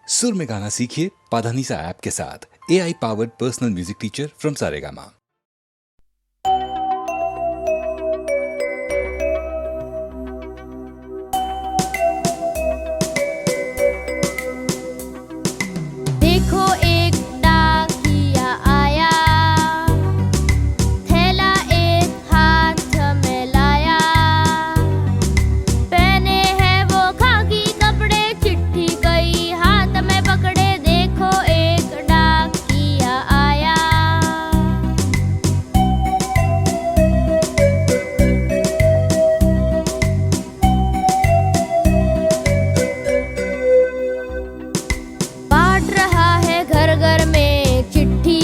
सुर में गाना सीखिए पाधानीसा ऐप के साथ। AI powered personal music teacher from Saregama. देखो एक डाकिया आया, थैला एक हाथ में लाया, पहने हैं वो खाकी कपड़े, चिट्ठी कई हाथ में पकड़े। देखो एक डाकिया आया। बांट रहा है घर घर में चिट्ठी,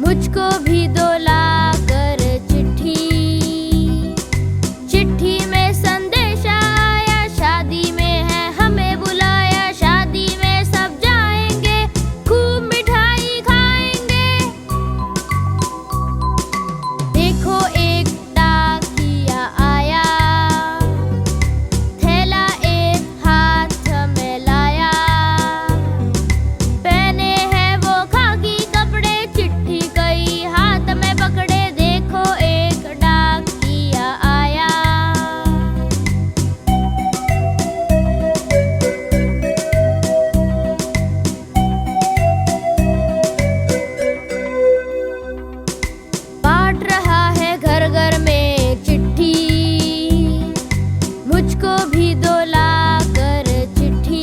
मुझको भी दो लाकर चिट्ठी। चिट्ठी में संदेश आया, शादी में है हमें बुलाया, शादी में सब जाएंगे, खूब मिठाई खाएंगे। देखो एक डाकिया आया, थैला एक हाथ में लाया, पहने हैं वो खाकी कपड़े, चिट्ठी कई हाथ में पकड़े। देखो एक डाकिया आया। बांट रहा है घर घर में चिट्ठी, मुझको भी दो लाकर चिट्ठी।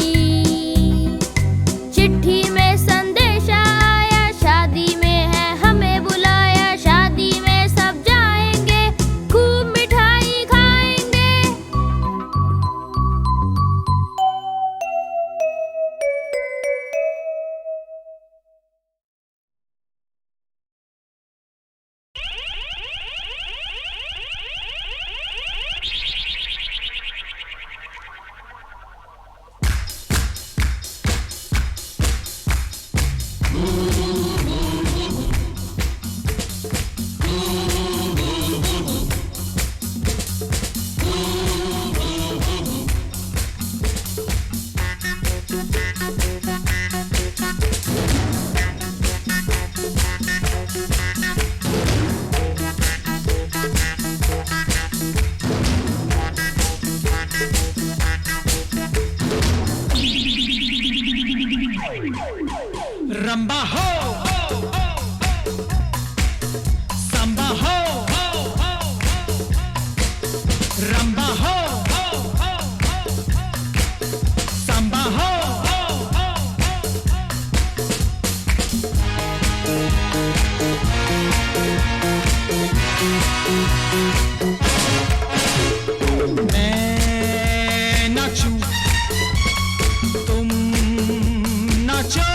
चिट्ठी में संदेश आया, शादी में है हमें बुलाया, शादी में सब जाएंगे, खूब मिठाई खाएंगे। रंबा हो सांबा हो रंबा हो सांबा हो। मैं नाचूं तुम नाचो,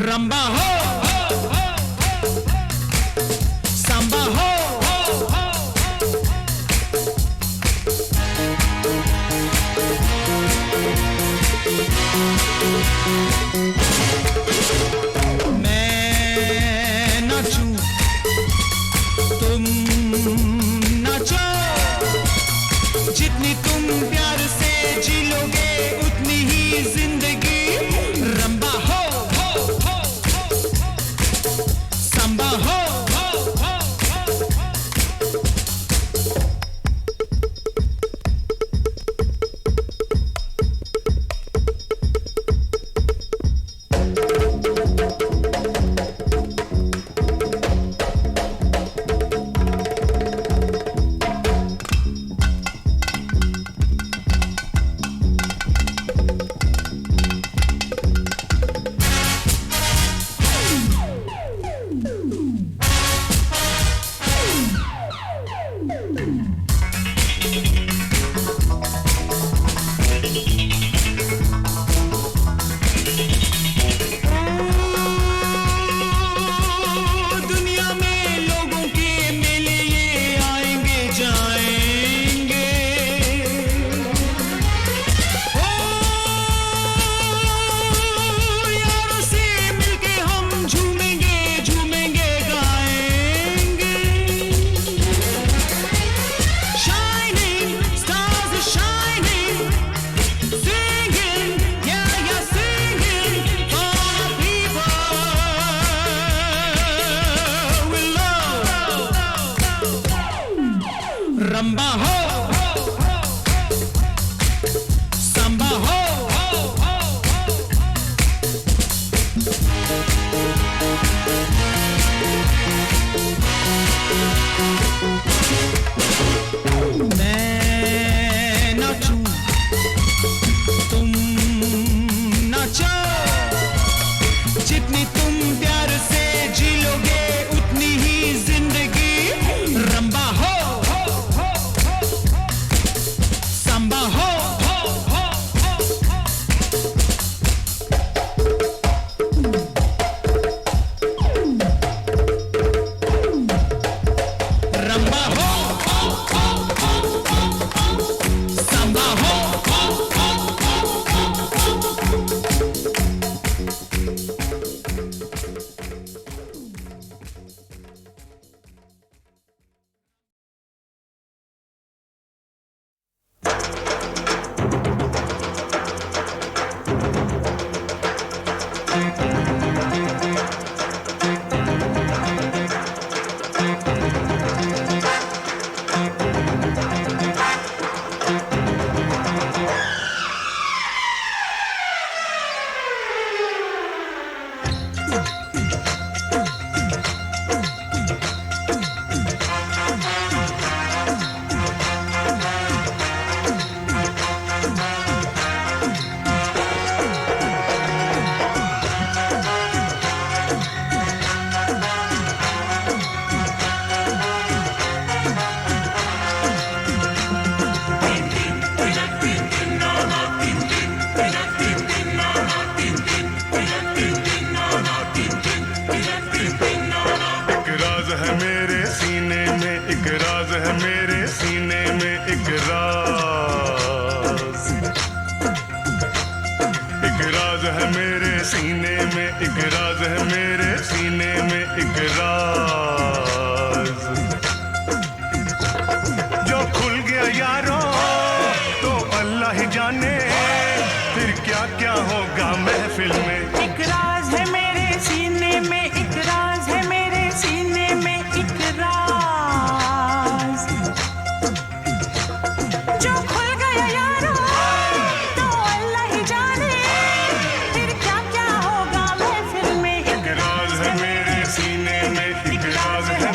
रंबा हो सांबा हो मैं नाचूं तुम नाचो जितनी तुम प्यार से जी लोगे उतनी ही जिंदगी रंबा हो सांबा हो रंबा हो सांबा हो मैं नाचूं तुम नाचो जितनी तुम प्यार से जी लोगे उतनी ही जिंदगी रंबा हो सांबा हो रंबा हो सांबा हो सीने में एक राज है, मेरे सीने में एक राज जो खुल गया यारों तो अल्लाह ही जाने फिर क्या क्या होगा महफिल में। एक राज है मेरे सीने में, एक राज है मेरे सीने में, एक राज जो खुल गया यारों तो अल्लाह ही जाने फिर क्या क्या होगा महफिल में। एक राज है मेरे सीने में, एक राज है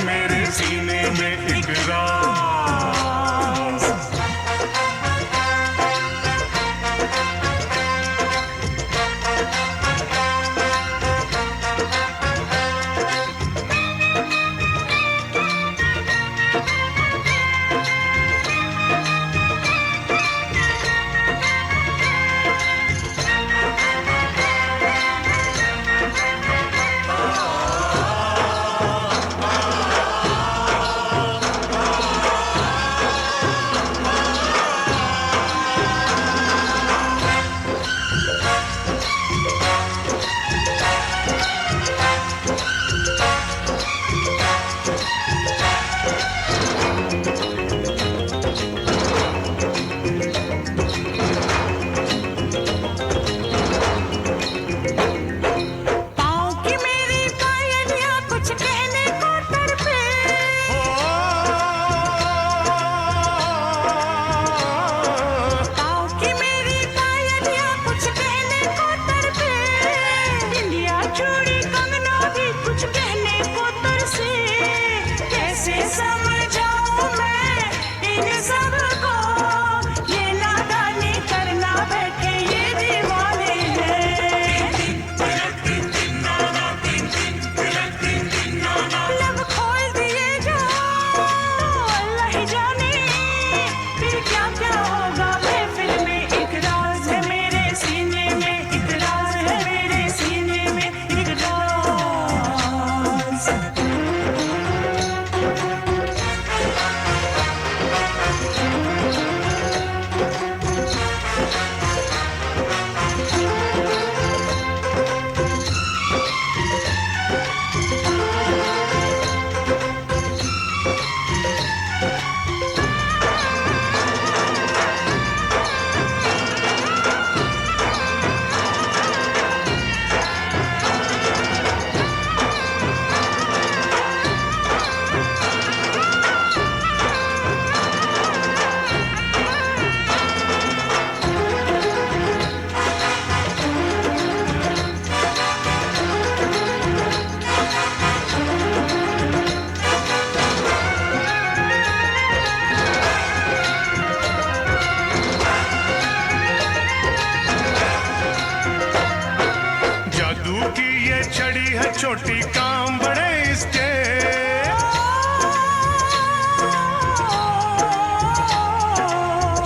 ये छड़ी है छोटी काम बड़े इसके,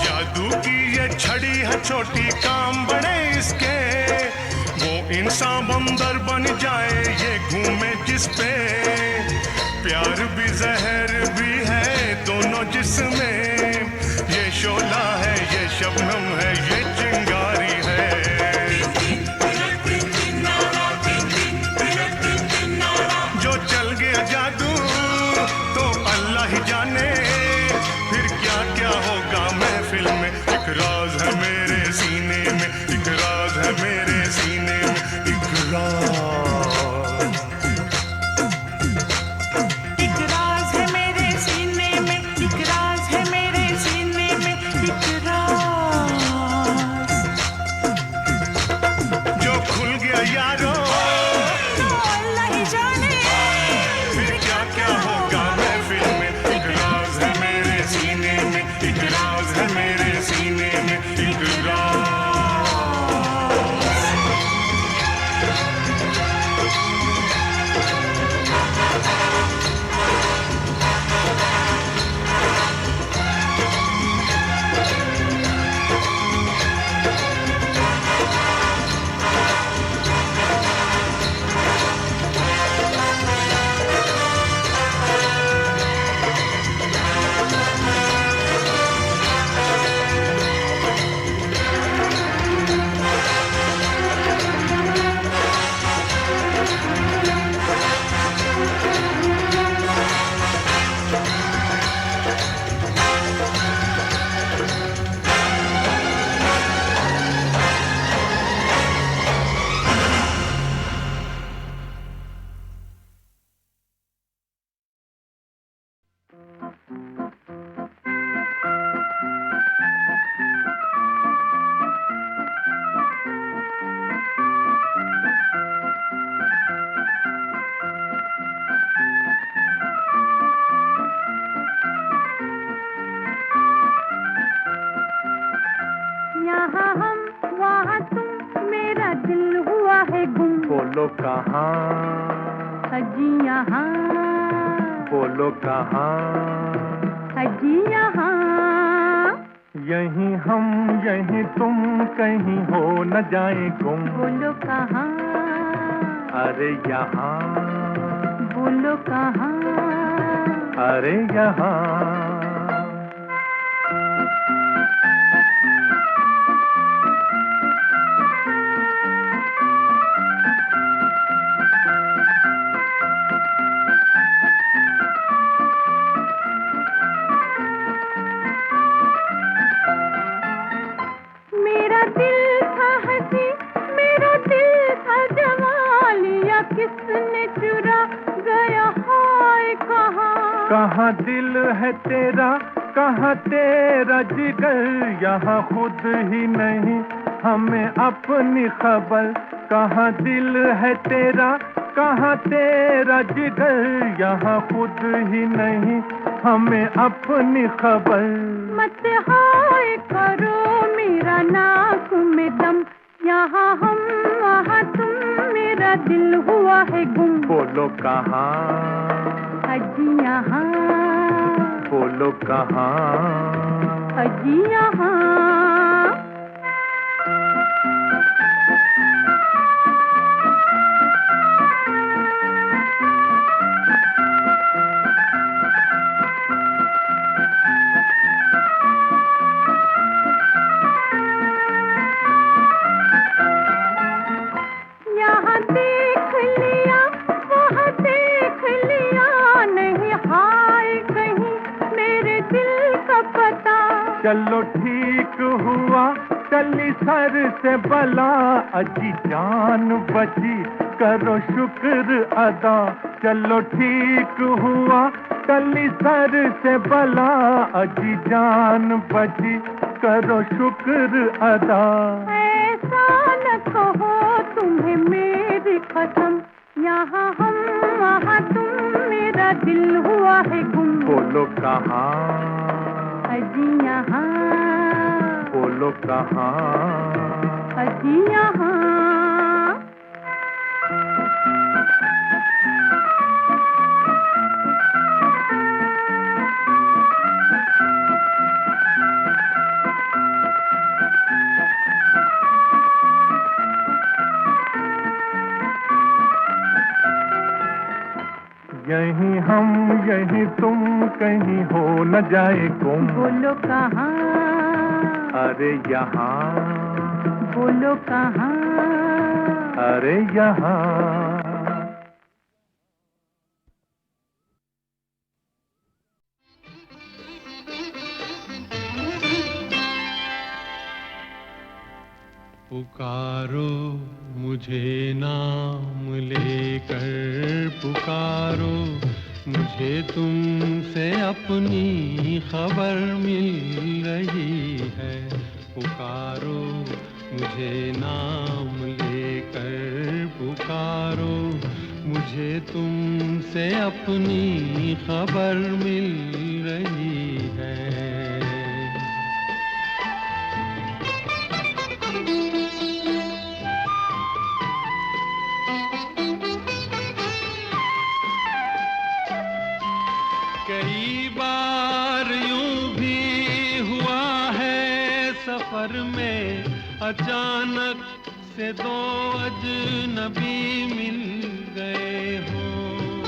जादू की ये छड़ी है छोटी काम बड़े इसके, वो इंसान बंदर बन जाए ये घूमे जिस पे, प्यार भी जहर भी है दोनों जिसमें, ये शोला है ये शबनम है ये चिंगारी है। जो चल गया जादू तो अल्लाह ही जाने, फिर क्या क्या होगा महफिल में, एक राज है मेरे सीने में, एक राज है मेरे सीने में, एक राज। एक राज है मेरे सीने में, एक राज है मेरे सीने में, एक राज। जो खुल गया यारो तो अल्लाह ही जाने, फिर क्या क्या होगा महफिल में, एक राज है मेरे सीने में, एक राज है मेरे सीने में, एक राज। यहाँ हम वहाँ तुम, मेरा दिल हुआ है गुम। बोलो कहाँ, अजी यहाँ, बोलो कहाँ, अजी यहाँ। यहीं हम यहीं तुम, कहीं हो न जाए गुम। बोलो कहाँ, अरे यहाँ, बोलो कहाँ। अरे यहाँ। मेरा दिल था हंसी, मेरा दिल था जवान, लिया किसने चुरा गया हाय कहाँ। कहाँ दिल है तेरा, कहाँ तेरा जिगर, यहाँ खुद ही नहीं हमें अपनी खबर। कहाँ दिल है तेरा, कहाँ तेरा जिगर, यहाँ खुद ही नहीं हमें अपनी खबर। मत हाय करो मेरा नाक में दम, यहाँ हम वहाँ तुम, मेरा दिल हुआ है गुम। बोलो कहाँ, अजी यहाँ, बोलो कहाँ, अजी यहाँ। यहाँ देख लिया, वहाँ देख लिया, नहीं हाय कहीं मेरे दिल का पता। चलो ठीक हुआ चली सर से बला, अजी जान बची करो शुक्र अदा। चलो ठीक हुआ चली सर से बला, अजी जान बची करो शुक्र अदा। ऐसा न कहो तुम्हें मेरी कसम, यहाँ हम वहाँ तुम, मेरा दिल हुआ है गुम। बोलो कहाँ, अजी यहाँ, बोलो कहाँ, अजी यहाँ। यहीं हम यहीं तुम, कहीं हो न जाए गुम। बोलो कहाँ, अरे यहाँ। बोलो कहाँ, अरे यहाँ। पुकारो मुझे नाम लेकर, पुकारो मुझे तुमसे अपनी खबर मिल रही है। पुकारो मुझे नाम लेकर, पुकारो मुझे तुमसे अपनी खबर मिल रही है। कई बार यूं भी हुआ है सफर में, अचानक से दो अजनबी मिल गए हों।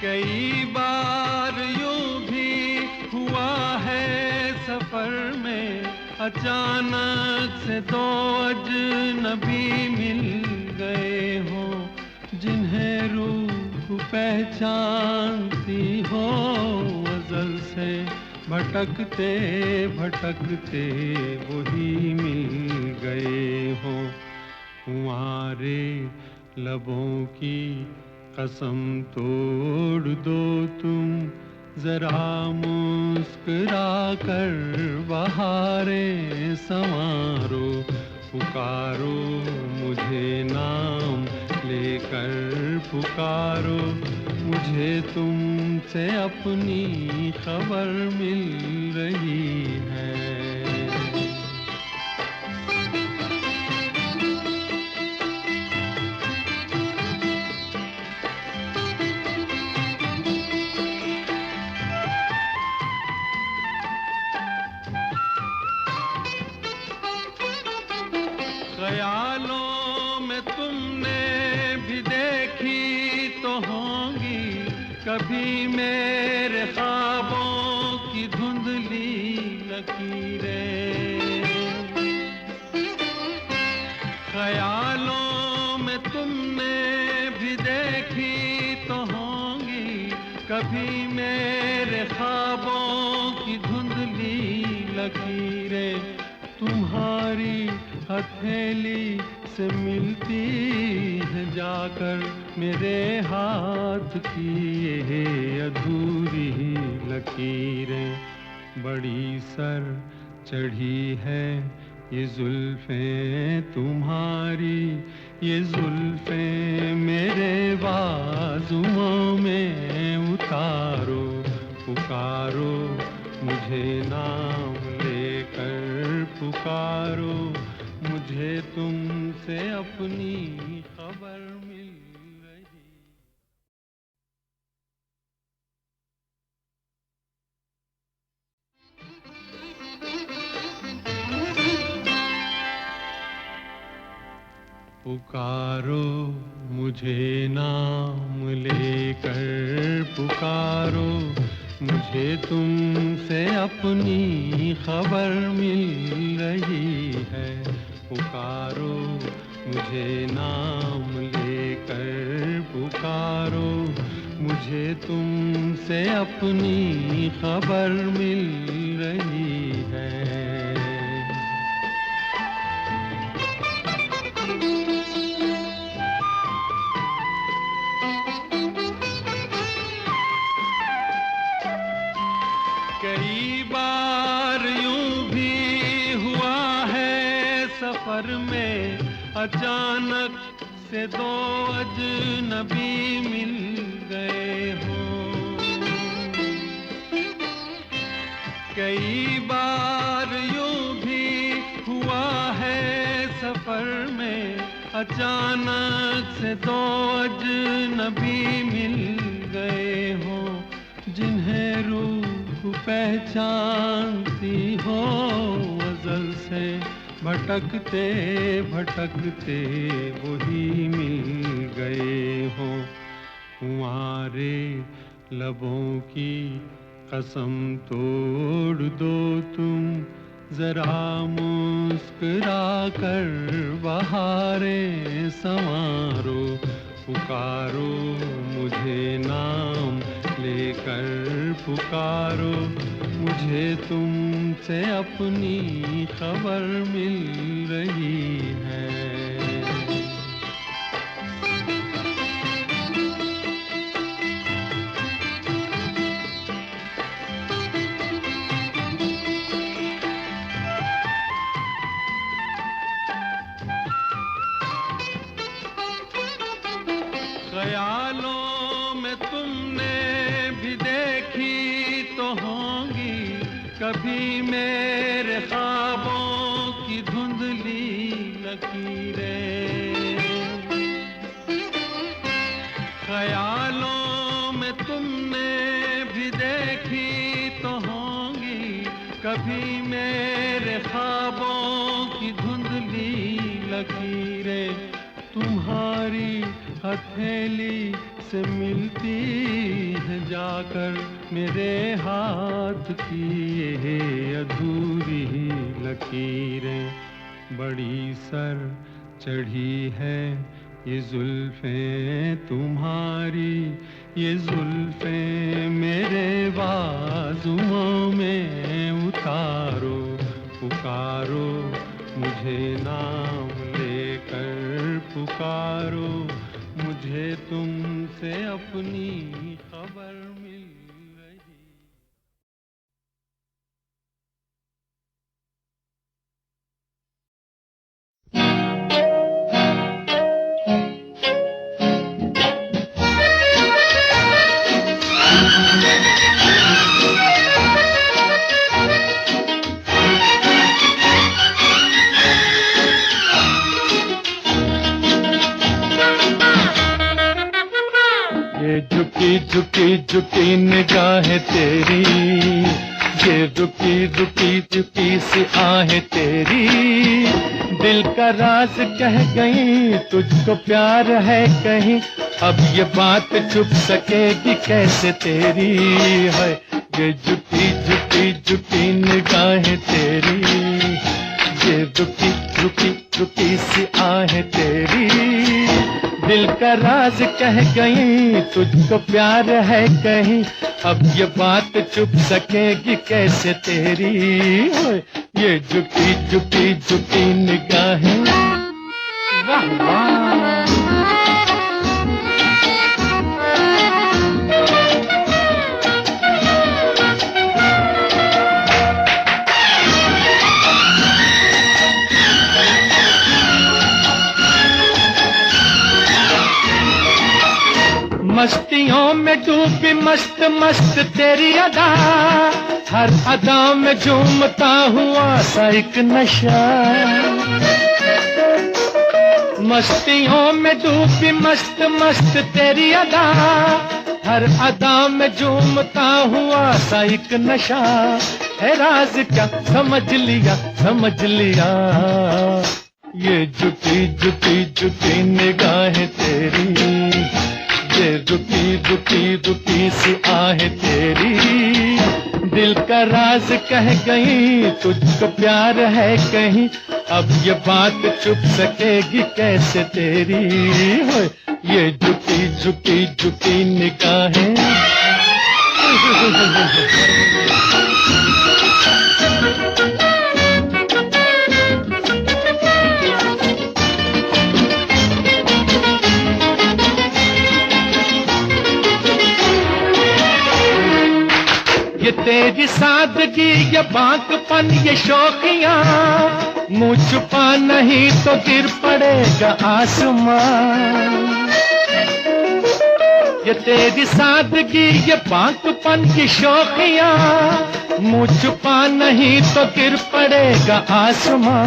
कई बार यूं भी हुआ है सफर में, अचानक से दो अजनबी मिल गए हों। जिन्हें रूह पहचानती हो अज़ल से, भटकते भटकते वही मिल गए हो। तुम्हारे लबों की कसम तोड़ दो तुम, जरा मुस्कुरा कर बहारें संवारो। पुकारो मुझे नाम लेकर, पुकारो मुझे तुमसे अपनी खबर मिल रही है। ख्यालों में तुमने भी देखी तो होंगी कभी मेरे ख्वाबों की धुंधली लकीरें। ख्यालों में तुमने भी देखी तो होंगी कभी मेरे ख्वाबों की धुंधली लकीरें। तुम्हारी हथेली से मिलती है जाकर मेरे हाथ की ये अधूरी लकीरें। बड़ी सर चढ़ी है ये जुल्फें तुम्हारी, ये जुल्फें मेरे बाजुओं में उतारो। पुकारो मुझे नाम लेकर, पुकारो मुझे तुमसे अपनी खबर मिल रही। पुकारो मुझे नाम लेकर, पुकारो मुझे तुमसे अपनी खबर मिल रही है। पुकारो मुझे नाम लेकर, पुकारो मुझे तुमसे अपनी खबर मिल रही है। कई बार यूं भी हुआ है सफर में, अचानक से दो अजनबी मिल गए हों। कई बार यूं भी हुआ है सफर में, अचानक से दो अजनबी मिल गए हों। जिन्हें रूह पहचानती हो अज़ल से, भटकते भटकते वही मिल गए हो। तुम्हारे लबों की कसम तोड़ दो तुम, जरा मुस्कुरा कर बहारें संवारो। पुकारो मुझे नाम लेकर पुकारो, मुझे तुमसे अपनी खबर मिल रही है। ख्यालों में तुमने भी देखी तो होंगी कभी मेरे ख्वाबों की धुंधली लकीरें। ख्यालों में तुमने भी देखी तो होंगी कभी मेरे ख्वाबों की धुंधली लकीरें। तुम्हारी हथेली से मिलती है जाकर मेरे हाथ की ये अधूरी लकीरें। बड़ी सर चढ़ी है ये जुल्फें तुम्हारी, ये जुल्फें मेरे बाजुओं में उतारो। पुकारो मुझे नाम लेकर पुकारो, मुझे तुमसे अपनी खबर मिल रही। झुकी झुकी झुकी निगाहें तेरी, ये रुकी रुकी रुकी सी आहें तेरी, दिल का राज कह गई तुझको प्यार है कहीं, अब ये बात छुप सकेगी कैसे तेरी है। ये झुकी झुकी झुकी निगाहें तेरी, ये रुकी रुकी रुकी सी आहें तेरी, दिल का राज कह गई तुझको प्यार है कहीं, अब ये बात छुप सकेगी कैसे तेरी। ये झुकी झुकी झुकी निगाहें, वाह वाह। मस्तियों में डूबी मस्त मस्त तेरी अदा, हर अदा में झूमता हुआ सा एक नशा। मस्तियों में डूबी मस्त मस्त तेरी अदा, हर अदा में झूमता हुआ सा एक नशा। है राज क्या समझ लिया समझ लिया, ये झुकी झुकी झुकी निगाहें तेरी, ये रुकी रुकी रुकी सी आहें तेरी, दिल का राज कह गई तुझको प्यार है कहीं, अब ये बात छुप सकेगी कैसे तेरी। ये झुकी झुकी झुकी निगाहें, ये तेरी सादगी ये बांकपन ये शौकियां, मुँह छुपा नहीं तो गिर पड़ेगा आसमां। ये तेरी सादगी ये बांकपन की शौकियां, मुँह छुपा नहीं तो गिर पड़ेगा आसमां।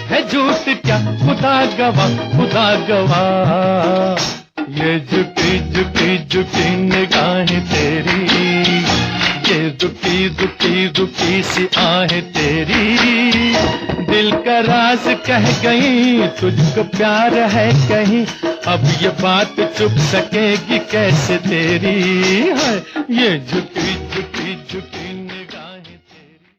है झूठ क्या खुदा गवाह खुदा गवाह, ये झुकी झुकी झुकी निगाहें तेरी, ये रुकी रुकी रुकी सी आहें तेरी दिल का राज कह गई, तुझको प्यार है कहीं, अब ये बात चुप सकेगी कैसे तेरी है, ये झुकी झुकी झुकी निगाहें तेरी।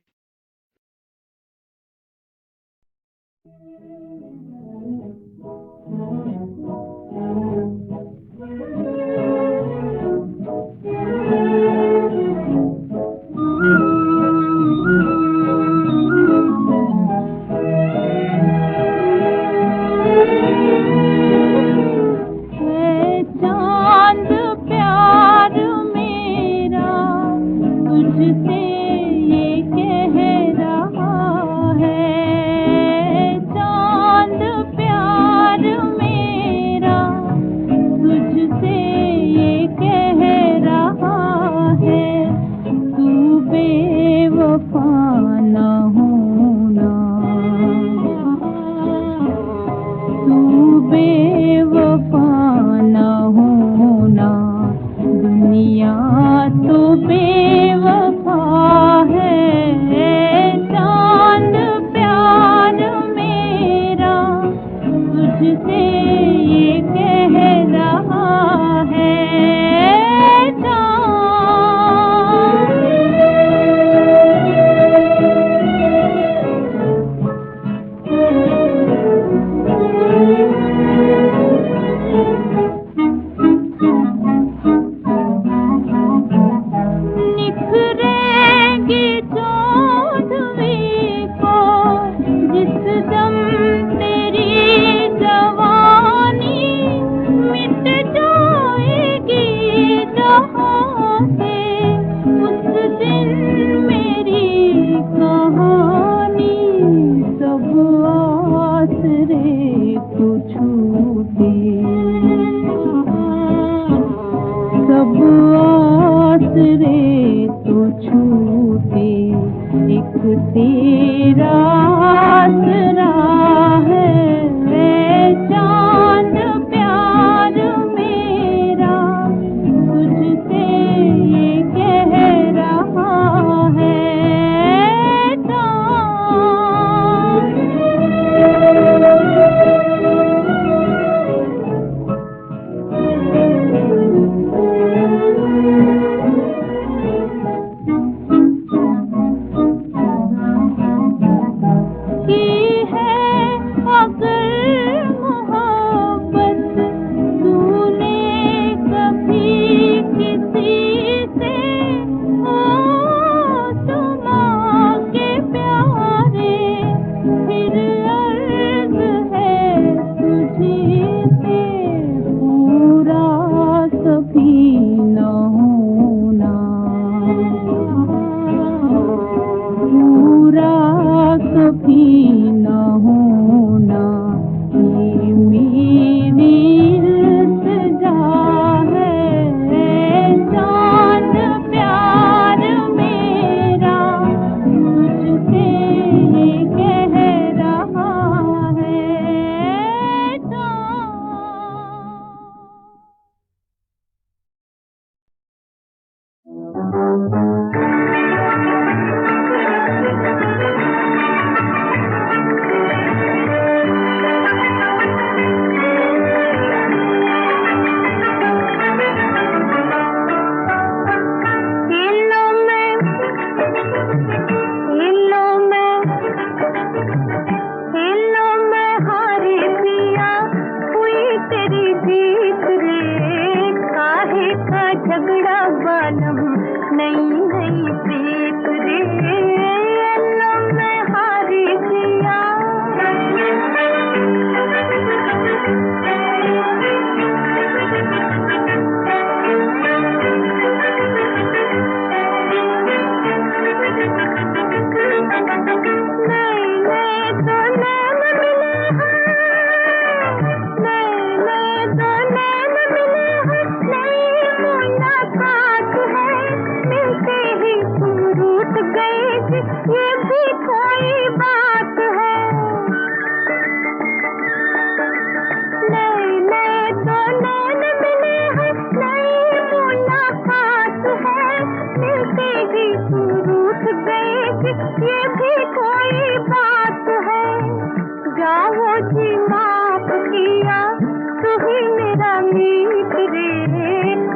रीत रे,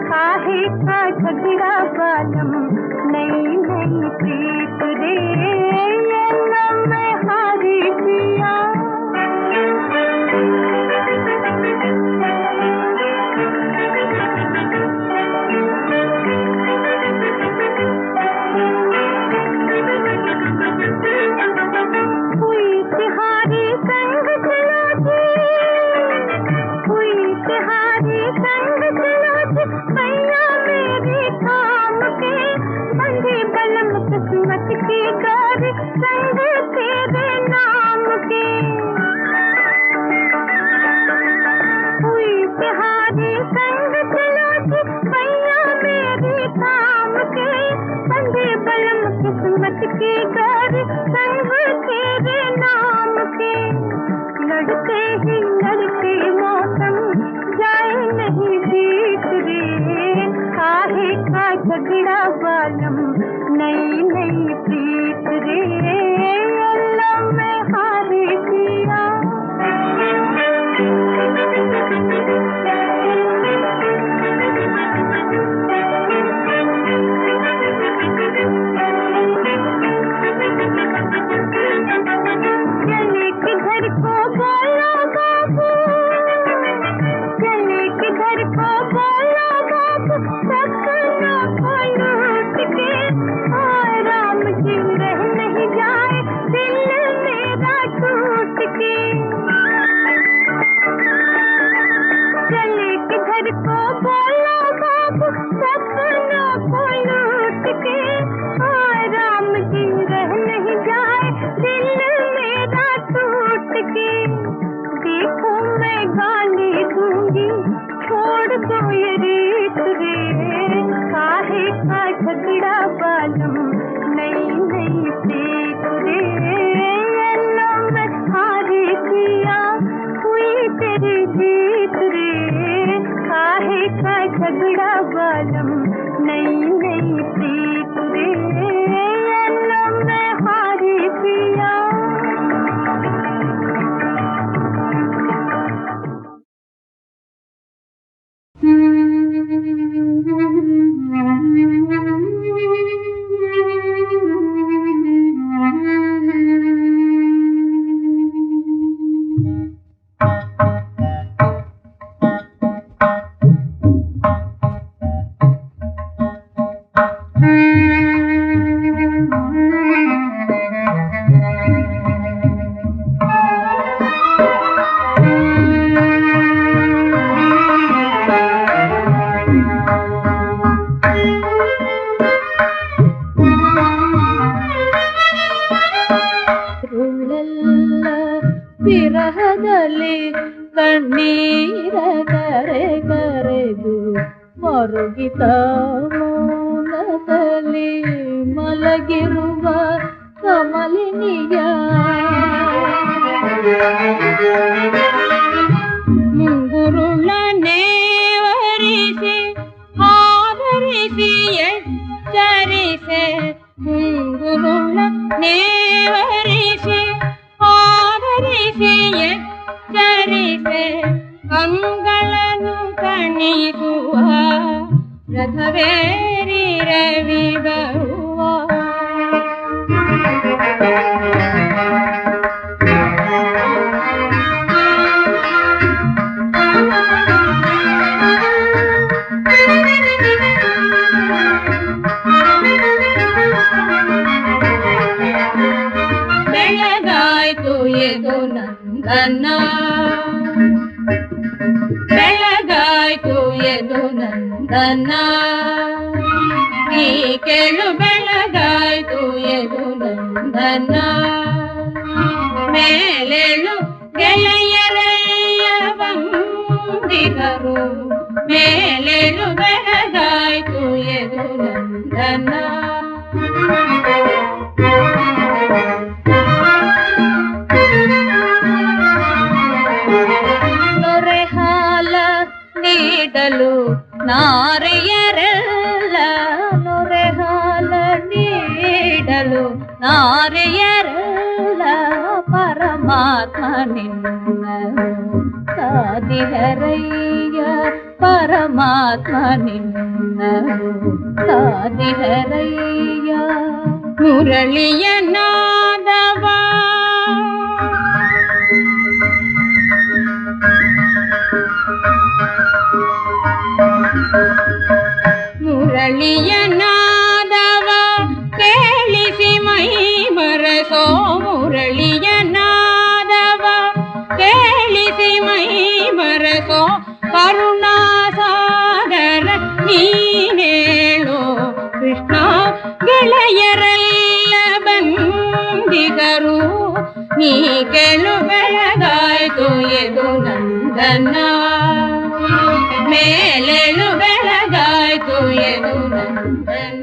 काहे का झगड़ा बालम, नई नई प्रीत रे, ये न मैं हारी पिया। हुई तिहारी संग चलो जी, हुई तिहारी संग चलो जी, मैया मेरी थाम के, बंधे बलम किस्मत की डोर, संग तेरे नाम के। हुई तिहारी संग चलो जी, मैया मेरी थाम के, बंधे बलम किस्मत की डोर, संग तेरे नाम के। लड़ते ही लड़ते मौसम, जाए नहीं बीत रे, काहे का झगड़ा बालम, नई नई प्रीत रे, अल्लाह मैं हारी पिया। चले किधर को बोलो बाबू, चले किधर को बोलो बाबू, सपनों को लूट के, आराम जी रह नहीं जाए दिल मेरा टूट के। चले किधर को बोलो बाबू, सपनों को लूट के, आराम जी रह नहीं जाए दिल मेरा टूट के। देखो मैं गाली दूंगी, छोड़ दो ये रीत रे, काहे का झगड़ा बालम, नई नई प्रीत रे, अल्लाह मैं हारी पिया। हुई तेरी जीत रे, काहे का झगड़ा बालम, नई नई प्रीत रे, अल्लाह मैं हारी पिया। ವಿರಹದಲ್ಲಿ ಕಣ್ಣೀರ ಕರೆ ಕರೆದು ಮರುಗಿತ ಮೌನದಲ್ಲಿ ಮಲಗಿರುವ ಕಮಲಿನಿಯ ಮುಂಗುರುಳ ನೇವರಿಸಿ ಆವರಿಸಿ ಎಚ್ಚರಿಸೆ, ಮುಂಗುರುಳ ನೇವರಿಸಿ ಆವರಿಸಿ ಎಚ್ಚರಿಸೆ, ಕಂಗಳನ್ನು ಕಣಿಸುವ ರಥವೇರಿ ರವಿ ಬರುವ. ಬೆಳಗಾಯ್ತು ಎದು ನಂದನ, ಬೆಳಗಾಯ್ತು ಎದು ನಂದನ, ಈ ಕೇಳು ಬೆಳಗಾಯ್ತು ಎದು ನಂದನ. ಮೇಲೆಳು ಗೆಳೆಯರಯ್ಯ ಬಂದಿದರು, ಮೇಲೆಳು ಬೆಳಗಾಯ್ತು ಎದು ನಂದನ. ನೊರೆ ಹಾಲ ನೀಡಲು ನಾರಿಯರೆಲ್ಲ, ನೊರೆ ಹಾಲ ನೀಡಲು ನಾರಿಯರೆಲ್ಲ ಪರಮಾತ್ಮ ನಿನ್ನನು ಕಾದಿಹರಯ್ಯ ಪರಮಾತ್ಮ ನಿನ್ನನು ಕಾದಿಹರಯ್ಯ ಮುರಳಿಯ ನಾದವ ಮುರಳಿಯ ನಾದವ ಕೇಳಿಸಿ ಮೈ ಮರೆಸೋ ಮುರಳಿಯ ನಾದವ ಕೇಳಿಸಿ ಮೈ ಮರೆಸೋ ಕರುಣಾಸಾಗರ ನೀನೇಳೋ ಕೃಷ್ಣ ಗೆಳೆಯರೆಲ್ಲ ಬಂದಿಗರು ನೀ ಕೇಳು ಬೆಳಗಾಯ್ತು ಎದು ನಂದನ ಮೇಲೇಳು ಬೆಳಗಾಯ್ತು ಎದು ನಂದನ.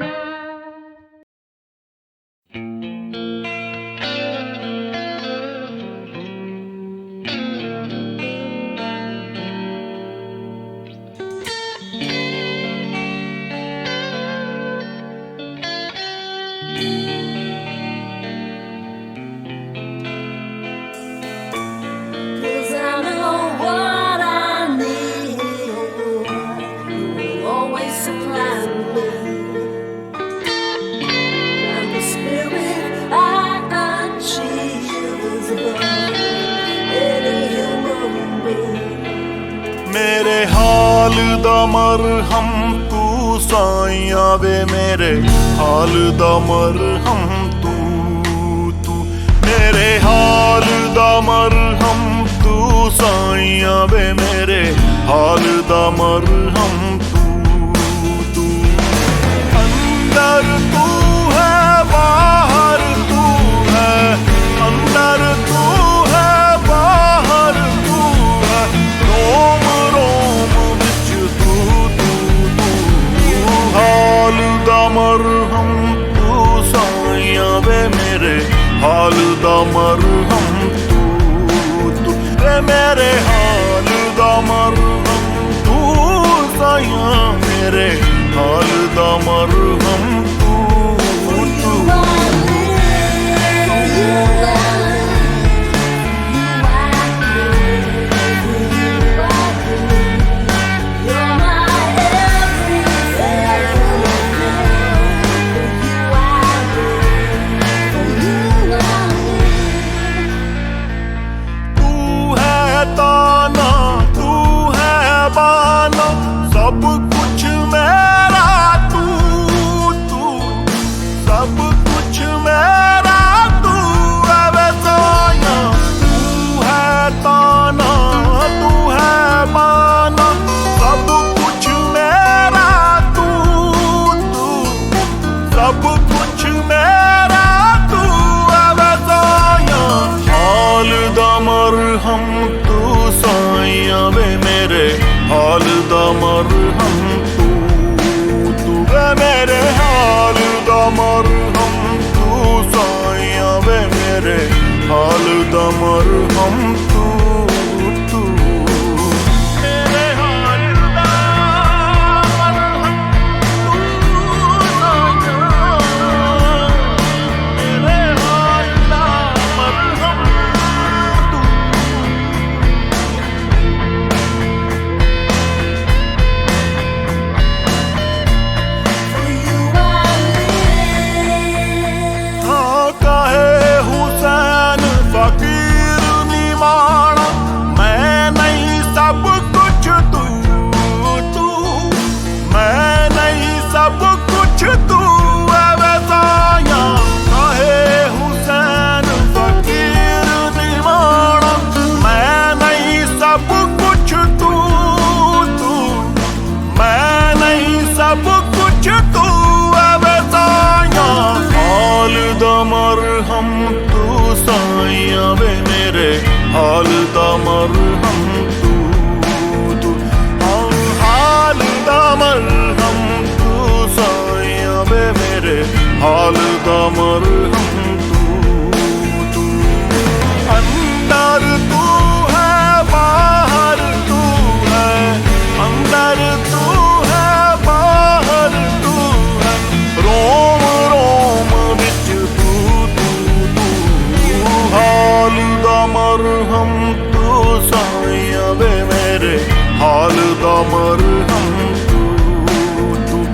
मेरे हाल दा मरहम तू साइया वे मेरे हाल दा मरहम तू तू मेरे हाल दा मरहम तू साइया वे मेरे हाल दा मरहम तू तू अंदर तू है बाहर तू है अंदर तू है बाहर तू है रोम रोम विच तू तू तू हाल दा मरहम तू साइया वे मेरे हाल दा मरहम तू तू वे मेरे हाल दा मरहम तू साइया मेरे हाल दा मरहम तू तू सब कुछ मेरा तू तू सब कुछ मेरा तू है वैसाया तू है ताना तू है बाना सब कुछ मेरा तू तू सब कुछ मेरा तू है वैसाया हाल दा मरहम तू साइया वे मेरे हाल दा मरहम तू तू वे मेरे हाल दा मरहम तू साइया वे मेरे हाल दा मरहम तू तू मेरे हाल दा मरहम तू साइया मेरे हाल दा मरहम तू काहे हुसैन फकीर निमाना मैं नहीं सब कुछ तू तू मैं नहीं सब कुछ तू है वैसाया काहे हुसैन फकीर निमाना मैं नहीं सब कुछ तू तू मैं नहीं सब कुछ तू है वैसाया हाल दा मरहम तू साइया वे मेरे हाल दा मरहम तू तू हाल दा मरहम तू साइया वे मेरे हाल दा मरहम तू तू अंदर तू है बाहर तू है अंदर तू है बाहर तू है रोम रोम विच तू तू तू हाल दा मरहम तू सा मरहम तू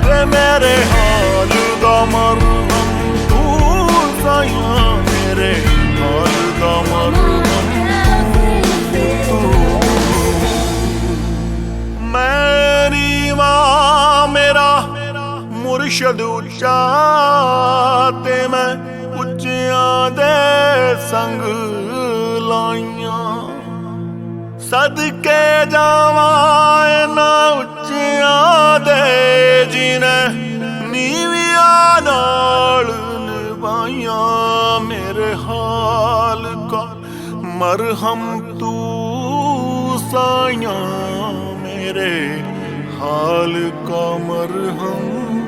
ते मेरे हाल दा मरहम तू साया मेरे हाल दा मरहम तू मेरी माँ मेरा मुर्शद उच्चा ते मैं उच्चियां दे संग लाइयां सदके जावां ना उच्चियां दे जिने नीवियां नाल निभाइयां मेरे हाल का मरहम तू साइयां मेरे हाल का मरहम